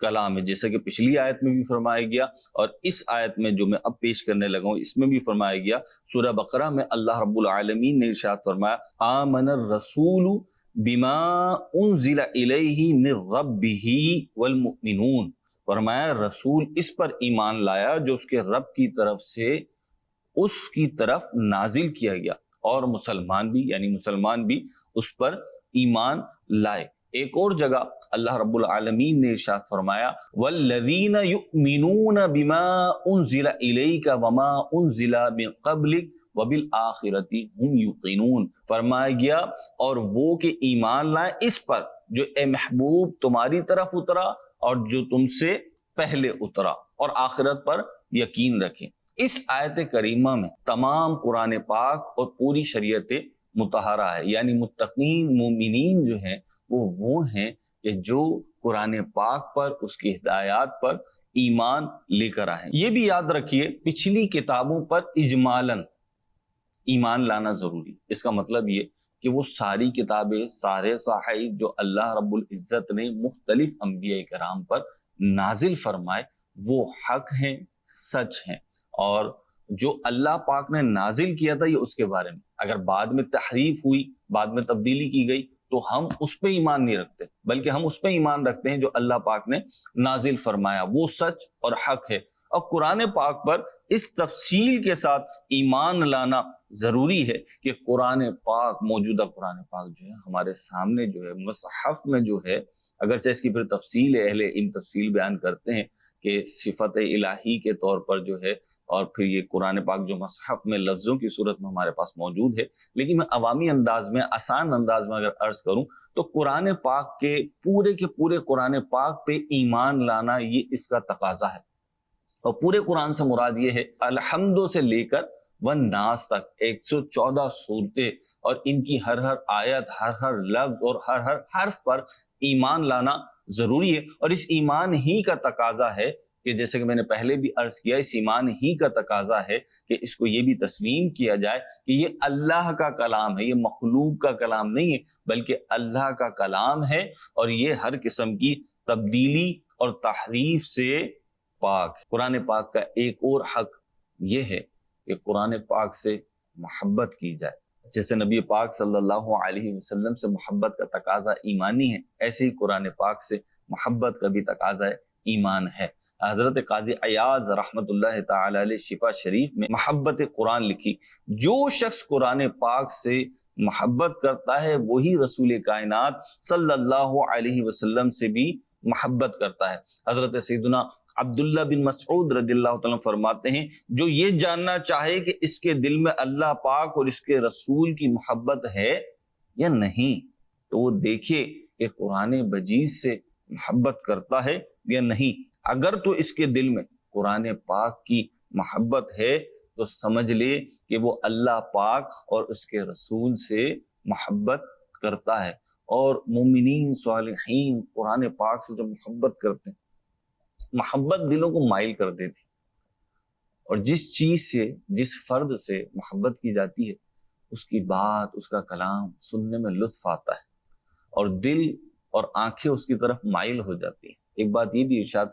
کلام ہے، جیسا کہ پچھلی آیت میں بھی فرمایا گیا اور اس آیت میں جو میں اب پیش کرنے لگا ہوں اس میں بھی فرمایا گیا۔ سورہ بقرہ میں اللہ رب العالمین نے ارشاد فرمایا آمن الرسول بما انزل الیہ من ربہ والمؤمنون، فرمایا رسول اس پر ایمان لایا جو اس کے رب کی طرف سے اس کی طرف نازل کیا گیا، اور مسلمان بھی یعنی مسلمان بھی اس پر ایمان لائے۔ ایک اور جگہ اللہ رب العالمین نے ارشاد فرمایا والذین یؤمنون بما انزل الیک وما انزل من قبلک وبالآخرۃ هم یوقنون، فرمایا گیا اور وہ کہ ایمان لائے اس پر جو اے محبوب تمہاری طرف اترا اور جو تم سے پہلے اترا، اور آخرت پر یقین رکھیں۔ اس آیت کریمہ میں تمام قرآن پاک اور پوری شریعت مطہرہ ہے، یعنی متقین مومنین جو ہیں وہ ہیں کہ جو قرآن پاک پر اس کی ہدایات پر ایمان لے کر آئے۔ یہ بھی یاد رکھیے پچھلی کتابوں پر اجمالاً ایمان لانا ضروری، اس کا مطلب یہ کہ وہ ساری کتابیں سارے صحائف جو اللہ رب العزت نے مختلف انبیاء کرام پر نازل فرمائے وہ حق ہیں، سچ ہیں، اور جو اللہ پاک نے نازل کیا تھا یہ اس کے بارے میں اگر بعد میں تحریف ہوئی، بعد میں تبدیلی کی گئی تو ہم اس پہ ایمان نہیں رکھتے، بلکہ ہم اس پہ ایمان رکھتے ہیں جو اللہ پاک نے نازل فرمایا، وہ سچ اور حق ہے۔ اور قرآن پاک پر اس تفصیل کے ساتھ ایمان لانا ضروری ہے کہ قرآن پاک، موجودہ قرآن پاک جو ہے ہمارے سامنے جو ہے مصحف میں جو ہے، اگرچہ اس کی پھر تفصیل اہل علم تفصیل بیان کرتے ہیں کہ صفت الہی کے طور پر جو ہے، اور پھر یہ قرآن پاک جو مصحف میں لفظوں کی صورت میں ہمارے پاس موجود ہے، لیکن میں عوامی انداز میں، آسان انداز میں اگر عرض کروں تو قرآن پاک کے پورے قرآن پاک پہ ایمان لانا یہ اس کا تقاضا ہے۔ اور پورے قرآن سے مراد یہ ہے الحمد سے لے کر والناس تک 114 صورتیں، اور ان کی ہر آیت، ہر لفظ اور ہر حرف پر ایمان لانا ضروری ہے۔ اور اس ایمان ہی کا تقاضا ہے کہ جیسے کہ میں نے پہلے بھی عرض کیا، اس ایمان ہی کا تقاضا ہے کہ اس کو یہ بھی تسلیم کیا جائے کہ یہ اللہ کا کلام ہے، یہ مخلوق کا کلام نہیں ہے بلکہ اللہ کا کلام ہے، اور یہ ہر قسم کی تبدیلی اور تحریف سے پاک۔ قرآن پاک کا ایک اور حق یہ ہے کہ قرآن پاک سے محبت کی جائے، جیسے نبی پاک صلی اللہ علیہ وسلم سے محبت کا تقاضا ایمانی ہے، ایسے ہی قرآن پاک سے محبت کا بھی تقاضا ایمان ہے۔ حضرت قاضی عیاض رحمت اللہ تعالی علیہ شفا شریف میں محبت قرآن لکھی، جو شخص قرآن پاک سے محبت کرتا ہے وہی رسول کائنات صلی اللہ علیہ وسلم سے بھی محبت کرتا ہے۔ حضرت سیدنا عبداللہ بن مسعود رضی اللہ تعالیٰ فرماتے ہیں جو یہ جاننا چاہے کہ اس کے دل میں اللہ پاک اور اس کے رسول کی محبت ہے یا نہیں تو وہ دیکھے کہ قرآن مجید سے محبت کرتا ہے یا نہیں۔ اگر تو اس کے دل میں قرآن پاک کی محبت ہے تو سمجھ لے کہ وہ اللہ پاک اور اس کے رسول سے محبت کرتا ہے۔ اور مومنین صالحین قرآن پاک سے جو محبت کرتے ہیں، محبت دلوں کو مائل کر دیتی، اور جس چیز سے، جس فرد سے محبت کی جاتی ہے اس کی بات، اس کا کلام سننے میں لطف آتا ہے اور دل اور آنکھیں اس کی طرف مائل ہو جاتی ہیں۔ ایک بات یہ بھی ارشاد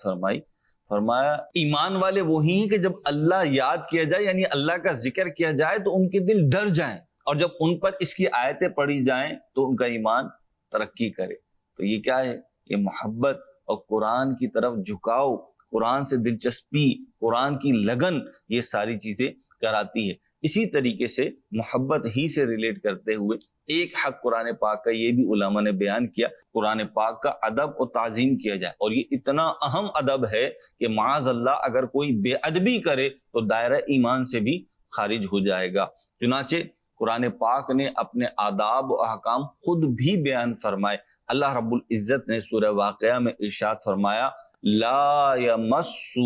فرمایا ایمان والے وہی ہیں کہ جب اللہ یاد کیا جائے، یعنی اللہ کا ذکر کیا جائے تو ان کے دل ڈر جائیں، اور جب ان پر اس کی آیتیں پڑھی جائیں تو ان کا ایمان ترقی کرے۔ تو یہ کیا ہے؟ یہ محبت اور قرآن کی طرف جھکاؤ، قرآن سے دلچسپی، قرآن کی لگن، یہ ساری چیزیں کراتی ہے۔ اسی طریقے سے محبت ہی سے ریلیٹ کرتے ہوئے ایک حق قرآن پاک کا یہ بھی علماء نے بیان کیا، قرآن پاک کا ادب اور تعظیم کیا جائے، اور یہ اتنا اہم ادب ہے کہ معاذ اللہ اگر کوئی بے ادبی کرے تو دائرہ ایمان سے بھی خارج ہو جائے گا۔ چنانچہ قرآن پاک نے اپنے آداب و احکام خود بھی بیان فرمائے۔ اللہ رب العزت نے سورہ واقعہ میں ارشاد فرمایا لا یمسہ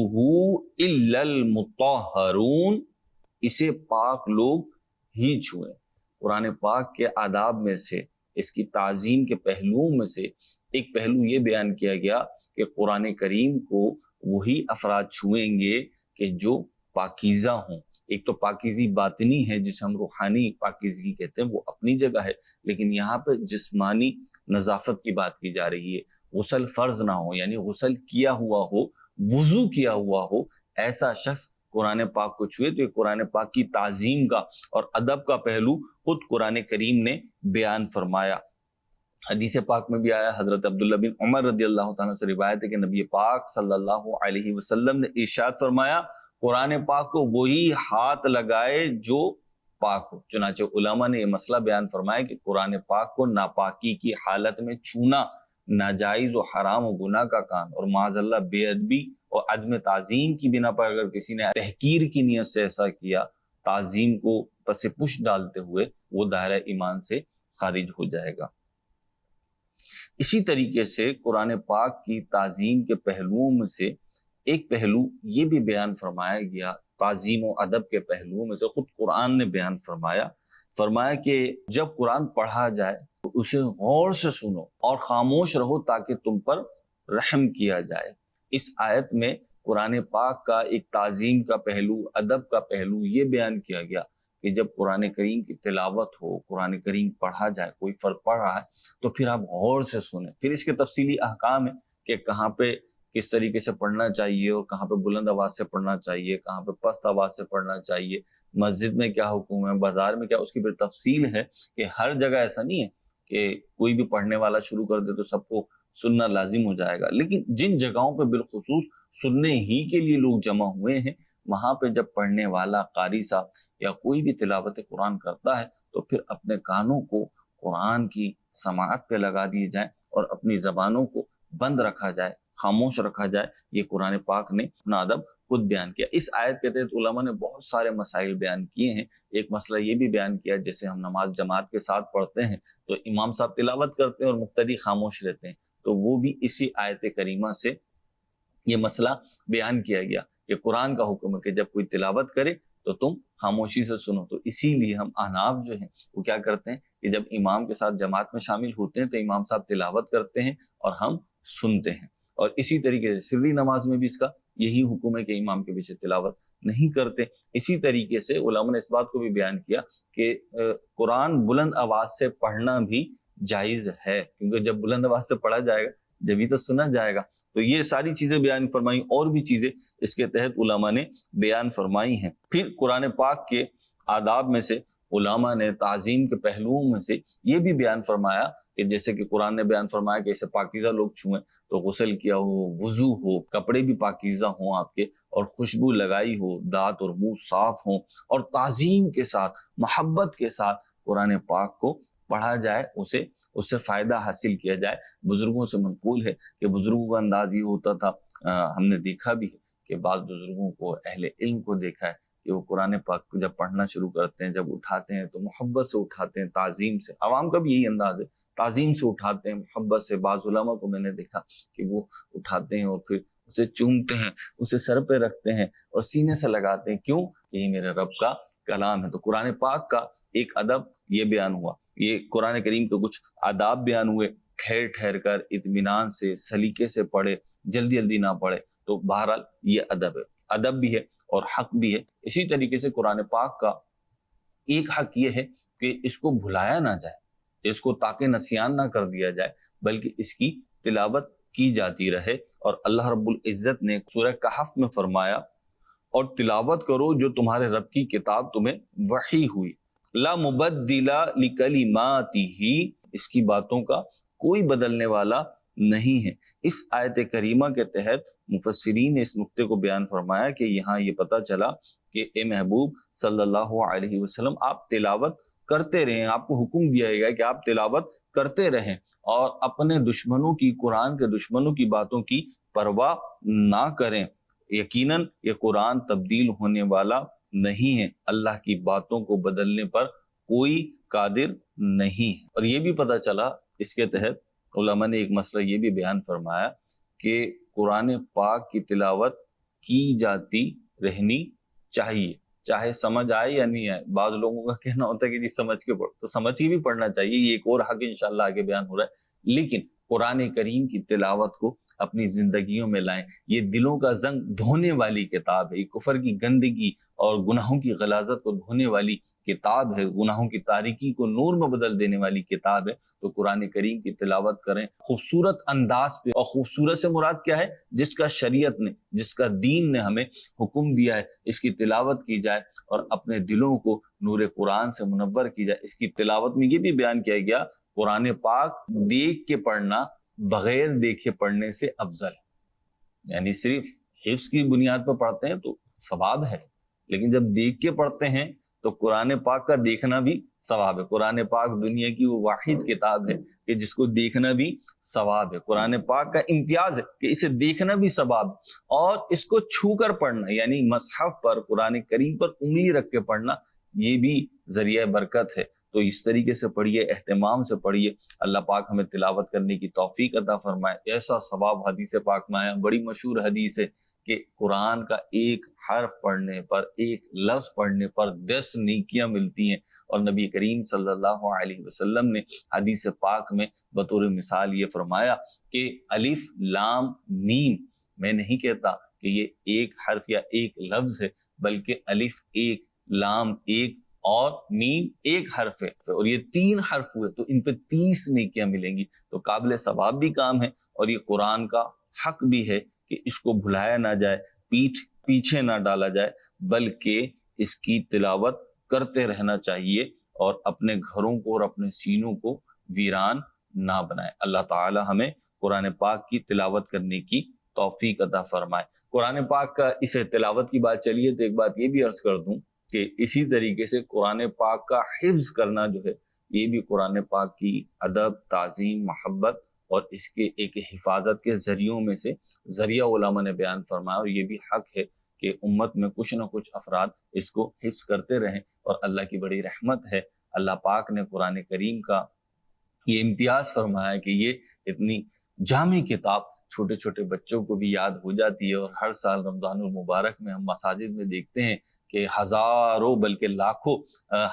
الا المطہرون، اسے پاک لوگ ہی چھوئیں۔ قرآن پاک کے آداب میں سے، اس کی تعظیم کے پہلوؤں میں سے ایک پہلو یہ بیان کیا گیا کہ قرآن کریم کو وہی افراد چھوئیں گے کہ جو پاکیزہ ہوں۔ ایک تو پاکیزی باطنی ہے جسے ہم روحانی پاکیزگی کہتے ہیں، وہ اپنی جگہ ہے، لیکن یہاں پہ جسمانی نظافت کی بات کی جا رہی ہے۔ غسل فرض نہ ہو، یعنی غسل کیا ہوا ہو، وضو کیا ہوا ہو، ایسا شخص قرآن پاک کو چھوئے تو یہ قرآن پاک کی تعظیم کا اور ادب کا پہلو خود قرآن کریم نے بیان فرمایا۔ حدیث پاک میں بھی آیا، حضرت عبداللہ بن عمر رضی اللہ تعالیٰ سے روایت ہے کہ نبی پاک صلی اللہ علیہ وسلم نے ارشاد فرمایا قرآن پاک کو وہی ہاتھ لگائے جو پاک ہو۔ چنانچہ علماء نے یہ مسئلہ بیان فرمایا کہ قرآن پاک کو ناپاکی کی حالت میں چھونا ناجائز و حرام و گناہ کا کام، اور معاذ اللہ بے ادبی اور عدم تعظیم کی بنا پر اگر کسی نے تحقیر کی نیت سے ایسا کیا، تعظیم کو پس پش ڈالتے ہوئے، وہ دائرہ ایمان سے خارج ہو جائے گا۔ اسی طریقے سے قرآن پاک کی تعظیم کے پہلوؤں میں سے ایک پہلو یہ بھی بیان فرمایا گیا، تعظیم و ادب کے پہلوؤں میں سے خود قرآن نے بیان فرمایا کہ جب قرآن پڑھا جائے تو اسے غور سے سنو اور خاموش رہو تاکہ تم پر رحم کیا جائے۔ اس آیت میں قرآن پاک کا ایک تعظیم کا پہلو، ادب کا پہلو یہ بیان کیا گیا کہ جب قرآن کریم کی تلاوت ہو، قرآن کریم پڑھا جائے، کوئی فرد پڑھ رہا ہے تو پھر آپ غور سے سنیں۔ پھر اس کے تفصیلی احکام ہے کہ کہاں پہ کس طریقے سے پڑھنا چاہیے اور کہاں پہ بلند آواز سے پڑھنا چاہیے، کہاں پہ پست آواز سے پڑھنا چاہیے، مسجد میں کیا حکم ہے، بازار میں کیا، اس کی پھر تفصیل ہے کہ ہر جگہ ایسا نہیں ہے کہ کوئی بھی پڑھنے والا شروع کر دے تو سب کو سننا لازم ہو جائے گا، لیکن جن جگہوں پہ بالخصوص سننے ہی کے لیے لوگ جمع ہوئے ہیں، وہاں پہ جب پڑھنے والا قاری صاحب یا کوئی بھی تلاوت قرآن کرتا ہے تو پھر اپنے کانوں کو قرآن کی سماعت پہ لگا دیے جائیں اور اپنی زبانوں کو بند رکھا جائے، خاموش رکھا جائے۔ یہ قرآن پاک نے اپنا ادب خود بیان کیا۔ اس آیت کے تحت علماء نے بہت سارے مسائل بیان کیے ہیں۔ ایک مسئلہ یہ بھی بیان کیا، جیسے ہم نماز جماعت کے ساتھ پڑھتے ہیں تو امام صاحب تلاوت کرتے ہیں اور مقتدی خاموش رہتے ہیں، تو وہ بھی اسی آیت کریمہ سے یہ مسئلہ بیان کیا گیا کہ قرآن کا حکم ہے کہ جب کوئی تلاوت کرے تو تم خاموشی سے سنو۔ تو اسی لیے ہم احناف جو ہیں وہ کیا کرتے ہیں کہ جب امام کے ساتھ جماعت میں شامل ہوتے ہیں تو امام صاحب تلاوت کرتے ہیں اور ہم سنتے ہیں، اور اسی طریقے سے سری نماز میں بھی اس کا یہی حکم ہے کہ امام کے پیچھے تلاوت نہیں کرتے۔ اسی طریقے سے علماء نے اس بات کو بھی بیان کیا کہ قرآن بلند آواز سے پڑھنا بھی جائز ہے، کیونکہ جب بلند آواز سے پڑھا جائے گا جبھی تو سنا جائے گا۔ تو یہ ساری چیزیں بیان فرمائی، اور بھی چیزیں اس کے تحت علماء نے بیان فرمائی ہیں۔ پھر قرآن پاک کے آداب میں سے علماء نے تعظیم کے پہلوؤں میں سے یہ بھی بیان فرمایا کہ جیسے کہ قرآن نے بیان فرمایا کہ اسے پاکیزہ لوگ چھوئیں تو غسل کیا ہو، وضو ہو، کپڑے بھی پاکیزہ ہوں آپ کے، اور خوشبو لگائی ہو، دانت اور منہ صاف ہوں، اور تعظیم کے ساتھ، محبت کے ساتھ قرآن پاک کو پڑھا جائے، اس سے فائدہ حاصل کیا جائے۔ بزرگوں سے منقول ہے کہ بزرگوں کا انداز یہ ہوتا تھا، ہم نے دیکھا بھی ہے کہ بعض بزرگوں کو، اہل علم کو دیکھا ہے کہ وہ قرآن پاک کو جب پڑھنا شروع کرتے ہیں، جب اٹھاتے ہیں تو محبت سے اٹھاتے ہیں، تعظیم سے۔ عوام کا بھی یہی انداز ہے، تعظیم سے اٹھاتے ہیں، محبت سے۔ بعض علماء کو میں نے دیکھا کہ وہ اٹھاتے ہیں اور پھر اسے چومتے ہیں، اسے سر پہ رکھتے ہیں اور سینے سے لگاتے ہیں۔ کیوں؟ یہی میرے رب کا کلام ہے۔ تو قرآن پاک کا ایک ادب یہ بیان ہوا، یہ قرآن کریم کے کچھ آداب بیان ہوئے، ٹھہر ٹھہر کر، اطمینان سے، سلیقے سے پڑھے، جلدی جلدی نہ پڑھے۔ تو بہرحال یہ ادب ہے، ادب بھی ہے اور حق بھی ہے۔ اسی طریقے سے قرآن پاک کا ایک حق یہ ہے کہ اس کو بھلایا نہ جائے، اس کو تاکہ نسیان نہ کر دیا جائے، بلکہ اس کی تلاوت کی جاتی رہے۔ اور اللہ رب العزت نے سورہ کہف میں فرمایا، اور تلاوت کرو جو تمہارے رب کی کتاب تمہیں وحی ہوئی، لا مبدل لکلماتہ، اس کی باتوں کا کوئی بدلنے والا نہیں ہے۔ اس آیت کریمہ کے تحت مفسرین نے اس نقطے کو بیان فرمایا کہ یہاں یہ پتہ چلا کہ اے محبوب صلی اللہ علیہ وسلم، آپ تلاوت کرتے رہیں، آپ کو حکم دیا گیا کہ آپ تلاوت کرتے رہیں اور اپنے دشمنوں کی، قرآن کے دشمنوں کی باتوں کی پرواہ نہ کریں۔ یقیناً یہ قرآن تبدیل ہونے والا نہیں ہے، اللہ کی باتوں کو بدلنے پر کوئی قادر نہیں ہے۔ اور یہ بھی پتہ چلا اس کے تحت علماء نے ایک مسئلہ یہ بھی بیان فرمایا کہ قرآن پاک کی تلاوت کی جاتی رہنی چاہیے، چاہے سمجھ آئے یا نہیں آئے۔ بعض لوگوں کا کہنا ہوتا ہے کہ جی سمجھ کے پڑھو، تو سمجھ کے بھی پڑھنا چاہیے، یہ ایک اور حق انشاءاللہ آگے بیان ہو رہا ہے۔ لیکن قرآن کریم کی تلاوت کو اپنی زندگیوں میں لائیں، یہ دلوں کا زنگ دھونے والی کتاب ہے، یہ کفر کی گندگی اور گناہوں کی غلاظت کو دھونے والی کتاب ہے، گناہوں کی تاریکی کو نور میں بدل دینے والی کتاب ہے، تو قرآن کریم کی تلاوت کریں خوبصورت انداز پہ۔ اور خوبصورت سے مراد کیا ہے؟ جس کا شریعت نے، جس کا دین نے ہمیں حکم دیا ہے اس کی تلاوت کی جائے اور اپنے دلوں کو نور قرآن سے منور کی جائے۔ اس کی تلاوت میں یہ بھی بیان کیا گیا قرآن پاک دیکھ کے پڑھنا بغیر دیکھے پڑھنے سے افضل ہے، یعنی صرف حفظ کی بنیاد پر پڑھتے ہیں تو ثواب ہے، لیکن جب دیکھ کے پڑھتے ہیں تو قرآن پاک کا دیکھنا بھی ثواب ہے۔ قرآن پاک دنیا کی وہ واحد کتاب ہے کہ جس کو دیکھنا بھی ثواب ہے۔ قرآن پاک کا امتیاز ہے کہ اسے دیکھنا بھی ثواب ہے، اور اس کو چھو کر پڑھنا یعنی مصحف پر قرآن کریم پر انگلی رکھ کے پڑھنا یہ بھی ذریعہ برکت ہے۔ تو اس طریقے سے پڑھیے، اہتمام سے پڑھیے، اللہ پاک ہمیں تلاوت کرنے کی توفیق عطا فرمائے۔ ایسا ثواب حدیث پاک میں آیا، بڑی مشہور حدیث ہے کہ قرآن کا ایک حرف پڑھنے پر، ایک لفظ پڑھنے پر 10 نیکیاں ملتی ہیں، اور نبی کریم صلی اللہ علیہ وسلم نے حدیث پاک میں بطور مثال یہ فرمایا کہ الف لام میم، میں نہیں کہتا کہ یہ ایک حرف یا ایک لفظ ہے، بلکہ الف ایک، لام ایک اور میم ایک حرف ہے، اور یہ 3 حرف ہوئے تو ان پہ 30 نیکیاں ملیں گی۔ تو قابل ثواب بھی کام ہے، اور یہ قرآن کا حق بھی ہے کہ اس کو بھلایا نہ جائے، پیچھے نہ ڈالا جائے، بلکہ اس کی تلاوت کرتے رہنا چاہیے اور اپنے گھروں کو اور اپنے سینوں کو ویران نہ بنائے۔ اللہ تعالی ہمیں قرآن پاک کی تلاوت کرنے کی توفیق عطا فرمائے۔ قرآن پاک کا اس تلاوت کی بات چلیے تو ایک بات یہ بھی عرض کر دوں کہ اسی طریقے سے قرآن پاک کا حفظ کرنا جو ہے یہ بھی قرآن پاک کی ادب، تعظیم، محبت اور اس کے ایک حفاظت کے ذریعوں میں سے ذریعہ علماء نے بیان فرمایا، اور یہ بھی حق ہے کہ امت میں کچھ نہ کچھ افراد اس کو حفظ کرتے رہیں، اور اللہ کی بڑی رحمت ہے اللہ پاک نے قرآن کریم کا یہ امتیاز فرمایا کہ یہ اتنی جامع کتاب چھوٹے چھوٹے بچوں کو بھی یاد ہو جاتی ہے، اور ہر سال رمضان المبارک میں ہم مساجد میں دیکھتے ہیں کہ ہزاروں بلکہ لاکھوں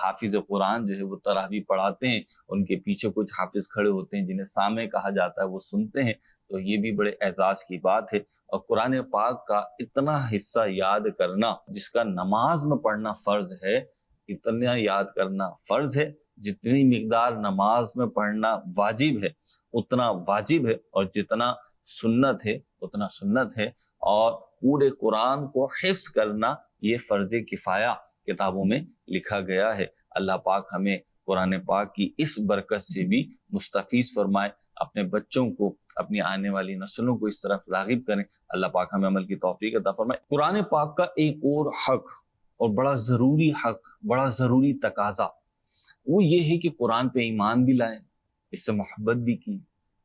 حافظ قرآن جو ہے وہ تراویح پڑھاتے ہیں، ان کے پیچھے کچھ حافظ کھڑے ہوتے ہیں جنہیں سامع کہا جاتا ہے، وہ سنتے ہیں، تو یہ بھی بڑے اعزاز کی بات ہے۔ اور قرآن پاک کا اتنا حصہ یاد کرنا جس کا نماز میں پڑھنا فرض ہے، اتنا یاد کرنا فرض ہے جتنی مقدار نماز میں پڑھنا واجب ہے اتنا واجب ہے، اور جتنا سنت ہے اتنا سنت ہے، اور پورے قرآن کو حفظ کرنا یہ فرض کفایہ کتابوں میں لکھا گیا ہے۔ اللہ پاک ہمیں قرآن پاک کی اس برکت سے بھی مستفیض فرمائے، اپنے بچوں کو، اپنی آنے والی نسلوں کو اس طرف راغب کریں۔ اللہ پاک ہمیں عمل کی توفیق عطا فرمائے۔ قرآن پاک کا ایک اور حق اور بڑا ضروری حق، بڑا ضروری تقاضا وہ یہ ہے کہ قرآن پہ ایمان بھی لائیں، اس سے محبت بھی کی،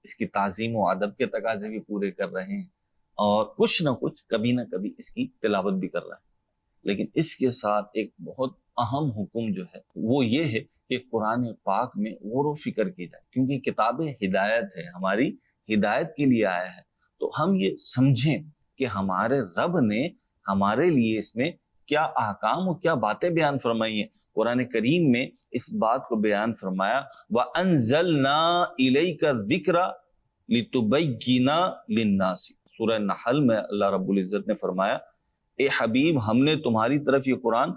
اس کی تعظیم و ادب کے تقاضے بھی پورے کر رہے ہیں، اور کچھ نہ کچھ کبھی نہ کبھی اس کی تلاوت بھی کر رہے ہیں۔ لیکن اس کے ساتھ ایک بہت اہم حکم جو ہے وہ یہ ہے کہ قرآن پاک میں غور و فکر کی جائے، کیونکہ کتاب ہدایت ہے، ہماری ہدایت کے لیے آیا ہے، تو ہم یہ سمجھیں کہ ہمارے رب نے ہمارے لیے اس میں کیا احکام اور کیا باتیں بیان فرمائی ہیں۔ قرآن کریم میں اس بات کو بیان فرمایا وَأَنزَلْنَا إِلَيْكَ الذِّكْرَ لِتُبَيِّنَ لِلنَّاسِ۔ سورہ نحل میں اللہ رب العزت نے فرمایا اے حبیب ہم نے تمہاری طرف یہ قرآن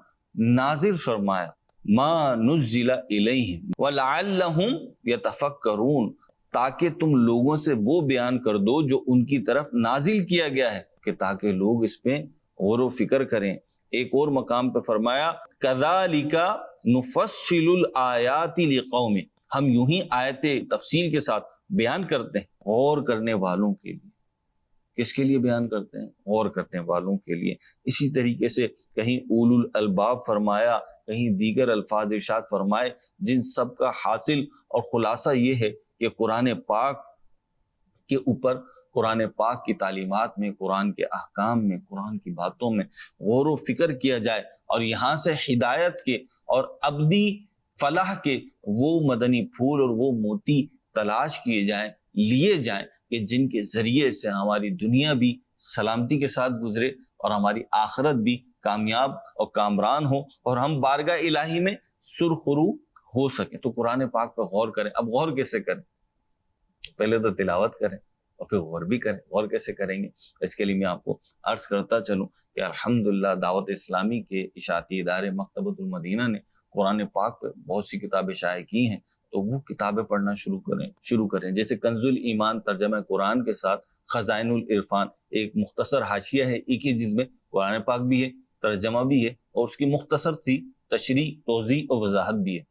نازل فرمایا ما نزل الیہم ولعلہم یتفکرون، تاکہ تم لوگوں سے وہ بیان کر دو جو ان کی طرف نازل کیا گیا ہے، کہ تاکہ لوگ اس پہ غور و فکر کریں۔ ایک اور مقام پہ فرمایا کذالک نفصل الآیات لقوم، ہم یوں ہی آیتیں تفصیل کے ساتھ بیان کرتے ہیں غور کرنے والوں کے لیے۔ کس کے لیے بیان کرتے ہیں؟ غور کرنے والوں کے لیے۔ اسی طریقے سے کہیں اولو الالباب فرمایا، کہیں دیگر الفاظ ارشاد فرمائے، جن سب کا حاصل اور خلاصہ یہ ہے کہ قرآن پاک کے اوپر، قرآن پاک کی تعلیمات میں، قرآن کے احکام میں، قرآن کی باتوں میں غور و فکر کیا جائے، اور یہاں سے ہدایت کے اور ابدی فلاح کے وہ مدنی پھول اور وہ موتی تلاش کیے جائیں، لیے جائیں، کہ جن کے ذریعے سے ہماری دنیا بھی سلامتی کے ساتھ گزرے اور ہماری آخرت بھی کامیاب اور کامران ہو، اور ہم بارگاہ الہی میں سرخرو ہو سکیں۔ تو قرآن پاک پر غور کریں۔ اب غور کیسے کریں؟ پہلے تو تلاوت کریں اور پھر غور بھی کریں۔ غور کیسے کریں گے؟ اس کے لیے میں آپ کو عرض کرتا چلوں کہ الحمدللہ دعوت اسلامی کے اشاعتی ادارے مکتبۃ المدینہ نے قرآن پاک پہ بہت سی کتابیں شائع کی ہیں، تو وہ کتابیں پڑھنا شروع کریں. جیسے کنز الایمان ترجمہ قرآن کے ساتھ خزائن العرفان ایک مختصر حاشیہ ہے، ایک ہی جلد میں قرآن پاک بھی ہے، ترجمہ بھی ہے، اور اس کی مختصر سی تشریح، توضیح اور وضاحت بھی ہے.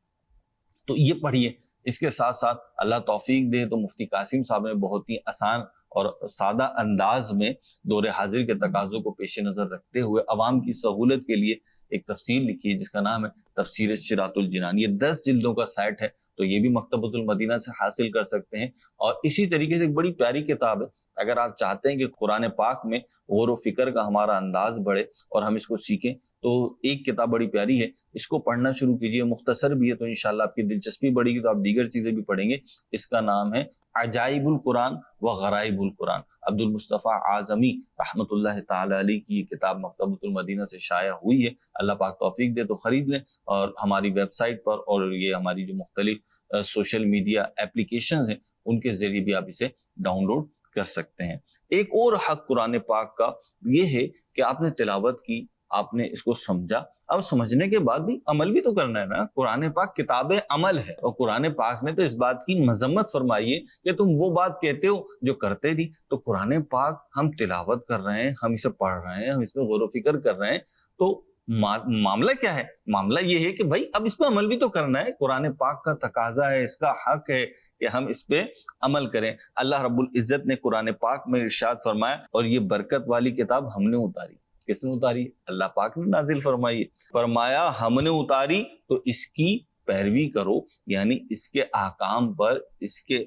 تو یہ پڑھیے. اس کے ساتھ ساتھ اللہ توفیق دے تو مفتی قاسم صاحب نے بہت ہی آسان اور سادہ انداز میں دور حاضر کے تقاضوں کو پیش نظر رکھتے ہوئے عوام کی سہولت کے لیے ایک تفسیر لکھی ہے جس کا نام ہے تفسیر صراط الجنان. یہ 10 جلدوں کا سیٹ ہے، تو یہ بھی مکتبۃ المدینہ سے حاصل کر سکتے ہیں. اور اسی طریقے سے ایک بڑی پیاری کتاب ہے، اگر آپ چاہتے ہیں کہ قرآن پاک میں غور و فکر کا ہمارا انداز بڑھے اور ہم اس کو سیکھیں، تو ایک کتاب بڑی پیاری ہے، اس کو پڑھنا شروع کیجئے. مختصر بھی ہے، تو انشاءاللہ آپ کی دلچسپی بڑھے گی تو آپ دیگر چیزیں بھی پڑھیں گے. اس کا نام ہے عجائب القرآن و غرائب القرآن. عبد المصطفیٰ اعظمی رحمۃ اللہ تعالی علیہ کی یہ کتاب مکتبۃ المدینہ سے شائع ہوئی ہے. اللہ پاک توفیق دے تو خرید لیں، اور ہماری ویب سائٹ پر اور یہ ہماری جو مختلف سوشل میڈیا اپلیکیشنز ہیں ان کے ذریعے بھی آپ اسے ڈاؤن لوڈ کر سکتے ہیں. ایک اور حق قرآن پاک کا یہ ہے کہ آپ نے تلاوت کی، آپ نے اس کو سمجھا، اب سمجھنے کے بعد بھی عمل بھی تو کرنا ہے نا. قرآن پاک کتاب عمل ہے، اور قرآن پاک نے تو اس بات کی مذمت فرمائی ہے کہ تم وہ بات کہتے ہو جو کرتے نہیں. تو قرآن پاک ہم تلاوت کر رہے ہیں، ہم اسے پڑھ رہے ہیں، ہم اس میں غور و فکر کر رہے ہیں، تو معاملہ کیا ہے؟ معاملہ یہ ہے کہ بھائی اب اس پہ عمل بھی تو کرنا ہے. قرآن پاک کا تقاضا ہے، اس کا حق ہے کہ ہم اس پہ عمل کریں. اللہ رب العزت نے قرآن پاک میں ارشاد فرمایا، اور یہ برکت والی کتاب ہم نے اتاری. کس نے اتاری؟ اللہ پاک نے نازل فرمائی. فرمایا ہم نے اتاری تو اس کی پیروی کرو، یعنی اس کے احکام پر، اس کے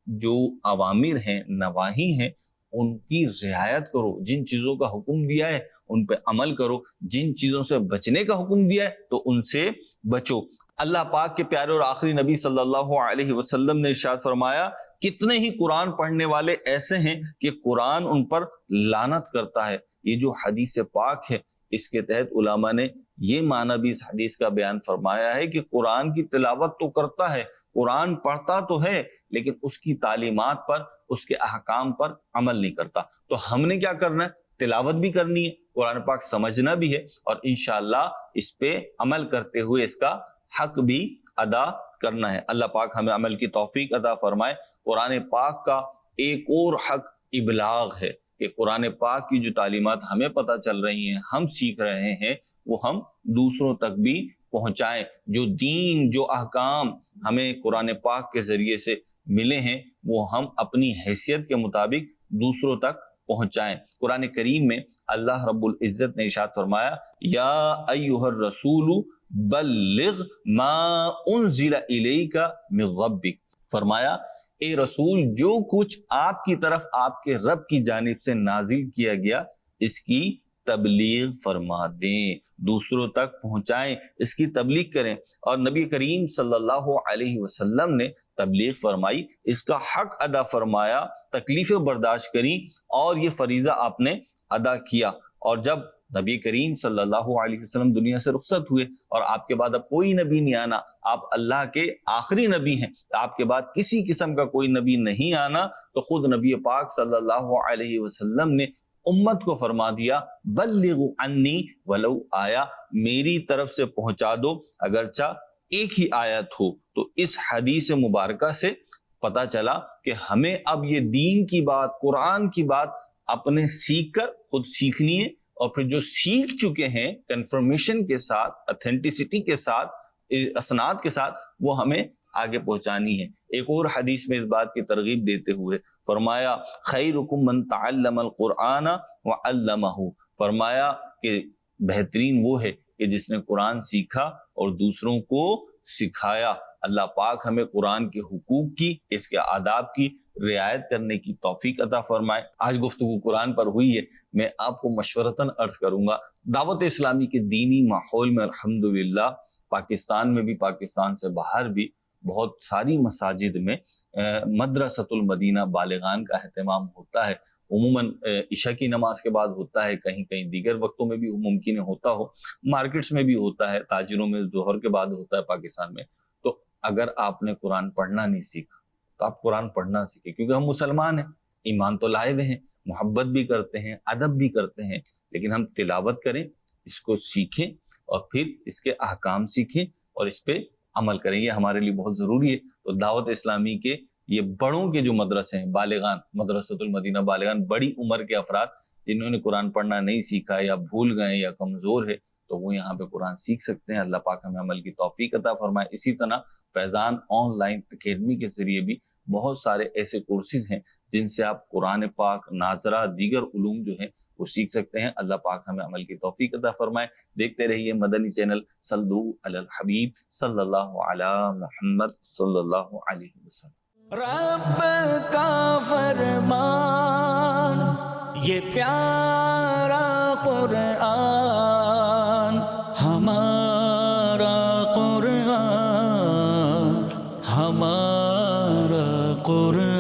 جو اوامر ہیں، نواہی ہیں، ان کی رعایت کرو. جن چیزوں کا حکم دیا ہے ان پہ عمل کرو، جن چیزوں سے بچنے کا حکم دیا ہے تو ان سے بچو. اللہ پاک کے پیارے اور آخری نبی صلی اللہ علیہ وسلم نے ارشاد فرمایا، کتنے ہی قرآن پڑھنے والے ایسے ہیں کہ قرآن ان پر لعنت کرتا ہے. یہ جو حدیث پاک ہے، اس کے تحت علماء نے یہ معنی بھی اس حدیث کا بیان فرمایا ہے کہ قرآن کی تلاوت تو کرتا ہے، قرآن پڑھتا تو ہے، لیکن اس کی تعلیمات پر، اس کے احکام پر عمل نہیں کرتا. تو ہم نے کیا کرنا ہے؟ تلاوت بھی کرنی ہے، قرآن پاک سمجھنا بھی ہے، اور انشاءاللہ اس پہ عمل کرتے ہوئے اس کا حق بھی ادا کرنا ہے. اللہ پاک ہمیں عمل کی توفیق عطا فرمائے. قرآن پاک کا ایک اور حق ابلاغ ہے کہ قرآن پاک کی جو تعلیمات ہمیں پتہ چل رہی ہیں، ہم سیکھ رہے ہیں، وہ ہم دوسروں تک بھی پہنچائیں. جو دین، جو احکام ہمیں قرآن پاک کے ذریعے سے ملے ہیں، وہ ہم اپنی حیثیت کے مطابق دوسروں تک پہنچائیں. قرآن کریم میں اللہ رب العزت نے ارشاد فرمایا، یا ایھا الرسول بلغ ما انزل الیک من ربک. فرمایا اے رسول، جو کچھ آپ کی طرف آپ کے رب کی جانب سے نازل کیا گیا اس کی تبلیغ فرما دیں، دوسروں تک پہنچائیں، اس کی تبلیغ کریں. اور نبی کریم صلی اللہ علیہ وسلم نے تبلیغ فرمائی، اس کا حق ادا فرمایا، تکلیفیں برداشت کریں، اور یہ فریضہ آپ نے ادا کیا. اور جب نبی کریم صلی اللہ علیہ وسلم دنیا سے رخصت ہوئے اور آپ کے بعد اب کوئی نبی نہیں آنا، آپ اللہ کے آخری نبی ہیں، آپ کے بعد کسی قسم کا کوئی نبی نہیں آنا، تو خود نبی پاک صلی اللہ علیہ وسلم نے امت کو فرما دیا، بلغوا عنی ولو آیا، میری طرف سے پہنچا دو اگرچہ ایک ہی آیت ہو. تو اس حدیث مبارکہ سے پتہ چلا کہ ہمیں اب یہ دین کی بات، قرآن کی بات اپنے سیکھ کر خود سیکھنی ہے، اور پھر جو سیکھ چکے ہیں کنفرمیشن کے ساتھ، اتھینٹسٹی کے ساتھ، اسناد کے ساتھ، وہ ہمیں آگے پہنچانی ہے. ایک اور حدیث میں اس بات کی ترغیب دیتے ہوئے فرمایا، خیرکم من تعلم القرآن وعلمہ. فرمایا کہ بہترین وہ ہے کہ جس نے قرآن سیکھا اور دوسروں کو سکھایا. اللہ پاک ہمیں قرآن کے حقوق کی، اس کے آداب کی رعایت کرنے کی توفیق عطا فرمائے. آج گفتگو قرآن پر ہوئی ہے. میں آپ کو مشورتاً عرض کروں گا، دعوت اسلامی کے دینی ماحول میں الحمدللہ پاکستان میں بھی، پاکستان سے باہر بھی بہت ساری مساجد میں مدرسۃ المدینہ بالغان کا اہتمام ہوتا ہے. عموماً عشاء کی نماز کے بعد ہوتا ہے، کہیں کہیں دیگر وقتوں میں بھی ممکن ہوتا ہو، مارکیٹس میں بھی ہوتا ہے، تاجروں میں ظہر کے بعد ہوتا ہے پاکستان میں. تو اگر آپ نے قرآن پڑھنا نہیں سیکھا تو آپ قرآن پڑھنا سیکھیں، کیونکہ ہم مسلمان ہیں، ایمان تو لائے ہوئے ہیں، محبت بھی کرتے ہیں، ادب بھی کرتے ہیں، لیکن ہم تلاوت کریں، اس کو سیکھیں، اور پھر اس کے احکام سیکھیں، اور اس پہ عمل کریں، یہ ہمارے لیے بہت ضروری ہے۔ تو دعوت اسلامی کے یہ بڑوں کے جو مدرسے ہیں، بالغان، مدرسۃ المدینہ بالغان، بڑی عمر کے افراد جنہوں نے قرآن پڑھنا نہیں سیکھا یا بھول گئے یا کمزور ہے، تو وہ یہاں پہ قرآن سیکھ سکتے ہیں۔ اللہ پاک ہمیں عمل کی توفیق عطا فرمائے۔ اسی طرح فیضان آن لائن اکیڈمی کے ذریعے بھی بہت سارے ایسے کورسز ہیں جن سے آپ قرآن پاک، ناظرہ، دیگر علوم جو ہیں وہ سیکھ سکتے ہیں۔ اللہ پاک ہمیں عمل کی توفیق عطا فرمائے۔ دیکھتے رہیے مدنی چینل۔ صلو علی الحبیب صلی اللہ علی محمد صلی اللہ علیہ وسلم۔ رب کا فرمان یہ پیارا قرآن، ہمارا قرآن، ہمارا قرآن۔